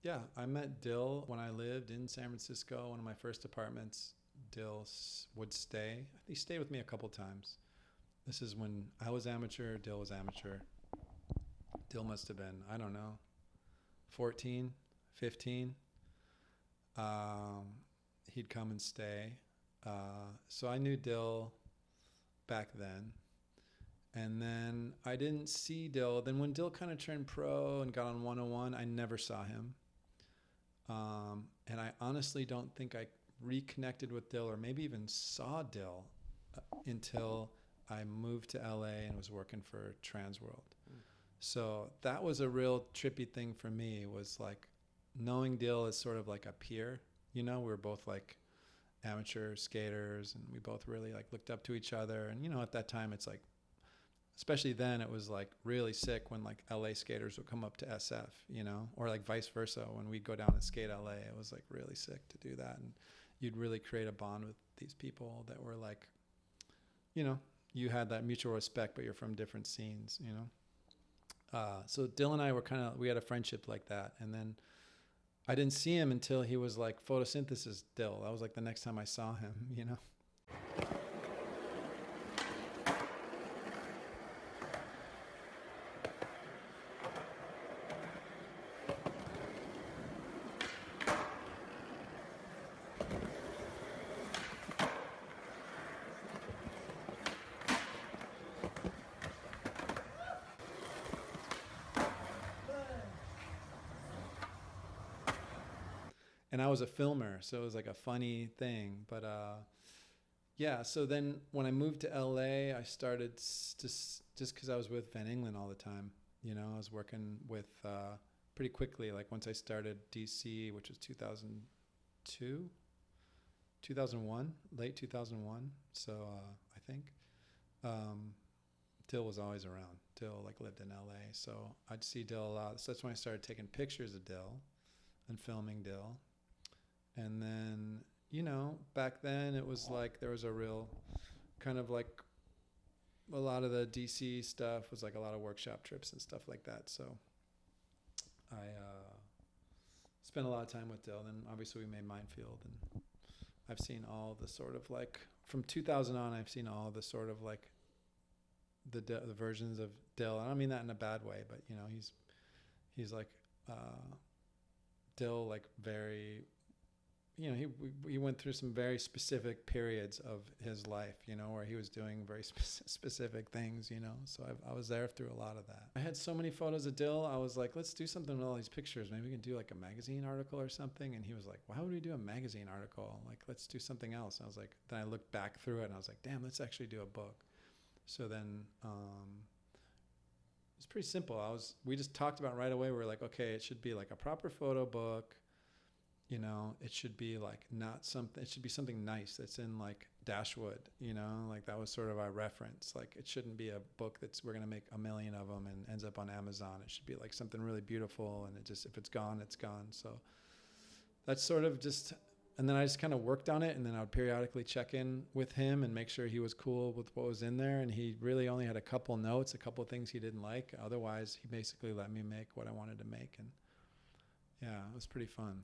Yeah, I met Dill when I lived in San Francisco. One of my first apartments, would stay. He stayed with me a couple times. This is when I was amateur, Dill was amateur. Dill must have been, I don't know, 14, 15. Um, he'd come and stay. So I knew Dill back then. And then I didn't see Dill. Then when Dill kind of turned pro and got on 101, I never saw him. And I honestly don't think I reconnected with Dill or maybe even saw Dill until I moved to LA and was working for Transworld. So that was a real trippy thing for me, was like knowing Dill as sort of like a peer. You know, we were both like amateur skaters and we both really like looked up to each other. And, you know, at that time it's like, especially then, it was like really sick when like LA skaters would come up to SF, you know, or like vice versa. When we'd go down and skate LA, it was like really sick to do that. And you'd really create a bond with these people that were like, you know, you had that mutual respect, but you're from different scenes, you know. So Dylan and I were we had a friendship like that. And then I didn't see him until he was like photosynthesis Dill. That was like the next time I saw him, you know. And I was a filmer, so it was like a funny thing. But yeah, so then when I moved to LA, I started just because I was with Van Engelen all the time. You know, I was working with pretty quickly. Like once I started DC, which was 2002, 2001, late 2001. So I think Dill was always around. Dill like lived in LA, so I'd see Dill a lot. So that's when I started taking pictures of Dill and filming Dill. And then, you know, back then it was like there was a real kind of like a lot of the DC stuff was like a lot of workshop trips and stuff like that. So I spent a lot of time with Dill. Then obviously we made Minefield, and I've seen all the sort of like from 2000 on. I've seen all the sort of like the versions of Dill. I don't mean that in a bad way, but you know he's like Dill, like very, you know, he went through some very specific periods of his life, you know, where he was doing very specific things, you know. So I was there through a lot of that. I had so many photos of Dill. I was like, let's do something with all these pictures. Maybe we can do like a magazine article or something. And he was like, why would we do a magazine article? Like, let's do something else. And I was like, then I looked back through it and I was like, damn, let's actually do a book. So then it's pretty simple. We just talked about right away. We were like, okay, it should be like a proper photo book. You know, it should be like not something, it should be something nice that's in like Dashwood, you know, like that was sort of our reference. Like it shouldn't be a book we're going to make a million of them and ends up on Amazon. It should be like something really beautiful, and if it's gone, it's gone. So that's sort of just, and then I just kind of worked on it, and then I would periodically check in with him and make sure he was cool with what was in there. And he really only had a couple notes, a couple things he didn't like. Otherwise, he basically let me make what I wanted to make. And yeah, it was pretty fun.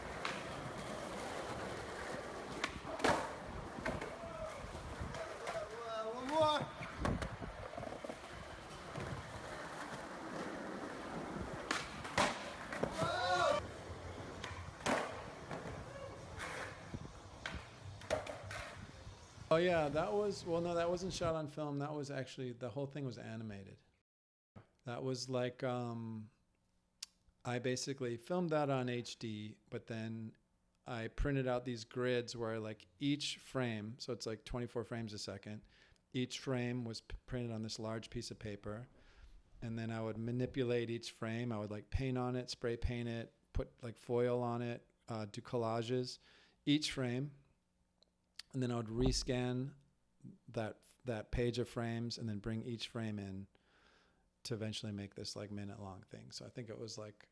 Oh yeah, no, that wasn't shot on film. That was actually, the whole thing was animated. That was like, I basically filmed that on HD, but then I printed out these grids where like each frame, so it's like 24 frames a second, each frame was printed on this large piece of paper. And then I would manipulate each frame. I would like paint on it, spray paint it, put like foil on it, do collages, each frame. And then I would rescan that page of frames and then bring each frame in to eventually make this like minute long thing. So I think it was like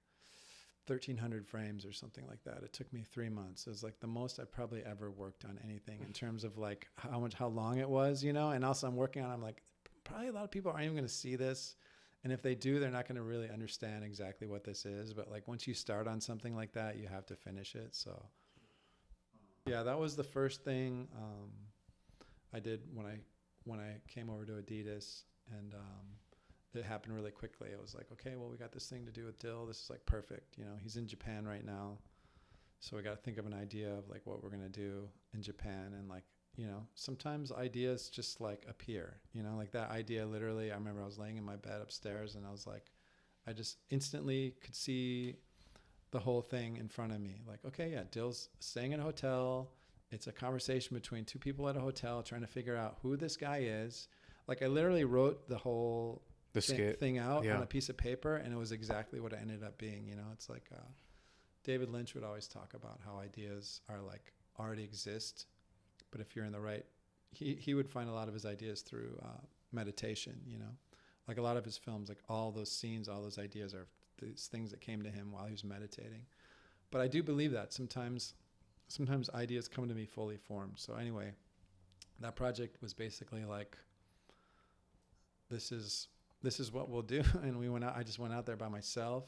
1,300 frames or something like that. It took me 3 months. It was like the most I probably ever worked on anything in terms of like how long it was, you know. And also I'm like, probably a lot of people aren't even going to see this. And if they do, they're not going to really understand exactly what this is. But like once you start on something like that, you have to finish it. So yeah, that was the first thing I did when I came over to Adidas, and it happened really quickly. It was like, okay, well, we got this thing to do with Dill. This is like perfect. You know, he's in Japan right now, so we got to think of an idea of like what we're gonna do in Japan. And like, you know, sometimes ideas just like appear. You know, like that idea literally. I remember I was laying in my bed upstairs, and I was like, I just instantly could see the whole thing in front of me. Like, okay, yeah, Dill's staying in a hotel. It's a conversation between two people at a hotel trying to figure out who this guy is. Like I literally wrote the whole thing out on a piece of paper, and it was exactly what it ended up being. You know, it's like David Lynch would always talk about how ideas are like already exist, but if you're in the right, he would find a lot of his ideas through meditation. You know, like a lot of his films, like all those scenes, all those ideas are these things that came to him while he was meditating. But I do believe that sometimes ideas come to me fully formed. So anyway, that project was basically like, this is what we'll do. And we went out. I just went out there by myself.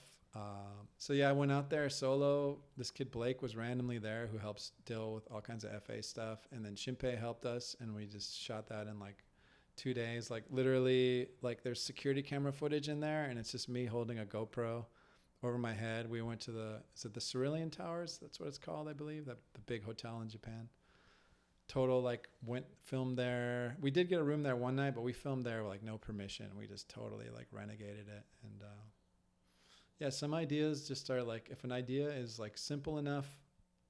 So yeah, I went out there solo. This kid Blake was randomly there, who helps Dill with all kinds of FA stuff. And then Shinpei helped us, and we just shot that in like 2 days. Like literally, like there's security camera footage in there, and it's just me holding a GoPro over my head. We went to the Cerulean Towers? That's what it's called, I believe. The big hotel in Japan. Total, like, filmed there. We did get a room there one night, but we filmed there with, like, no permission. We just totally, like, renegaded it. And, yeah, some ideas just are, like, if an idea is, like, simple enough,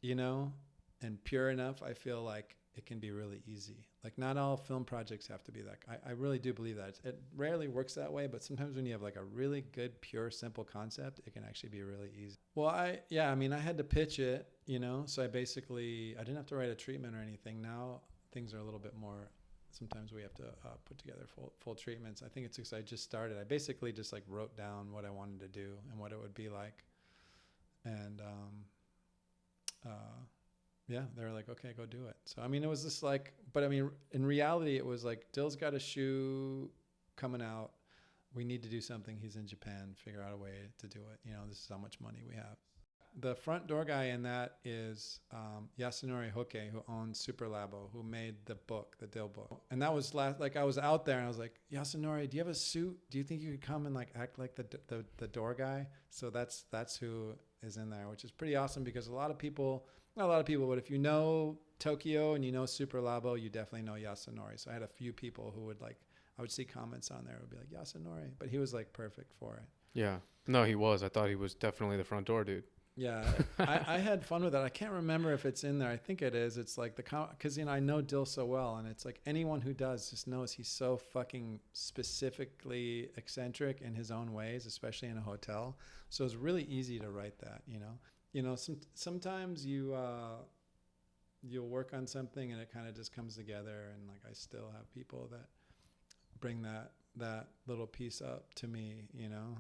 you know, and pure enough, I feel like it can be really easy. Like, not all film projects have to be that. I really do believe that. It rarely works that way, but sometimes when you have like a really good, pure, simple concept, it can actually be really easy. Well, I had to pitch it, you know, so I didn't have to write a treatment or anything. Now things are a little bit more, sometimes we have to put together full treatments. I think it's because I just started. I basically just like wrote down what I wanted to do and what it would be like. And, yeah, they were like, okay, go do it. So, I mean, it was just like, but I mean, in reality, it was like, Dill's got a shoe coming out. We need to do something. He's in Japan, figure out a way to do it. You know, this is how much money we have. The front door guy in that is Yasunori Hoke, who owns Super Labo, who made the book, the Dill book. And that was like, I was out there and I was like, Yasunori, do you have a suit? Do you think you could come and like act like the door guy? So that's who is in there, which is pretty awesome, because not a lot of people, but if you know Tokyo and you know Super Labo, you definitely know Yasunori. So I had a few people who would like, I would see comments on there, would be like, Yasunori, but he was like perfect for it. Yeah. No, he was. I thought he was definitely the front door dude. Yeah, I had fun with it. I can't remember if it's in there. I think it is. It's like because, you know, I know Dill so well, and it's like anyone who does just knows he's so fucking specifically eccentric in his own ways, especially in a hotel. So it's really easy to write that, you know. You know, sometimes you'll work on something and it kind of just comes together, and like I still have people that bring that little piece up to me, you know.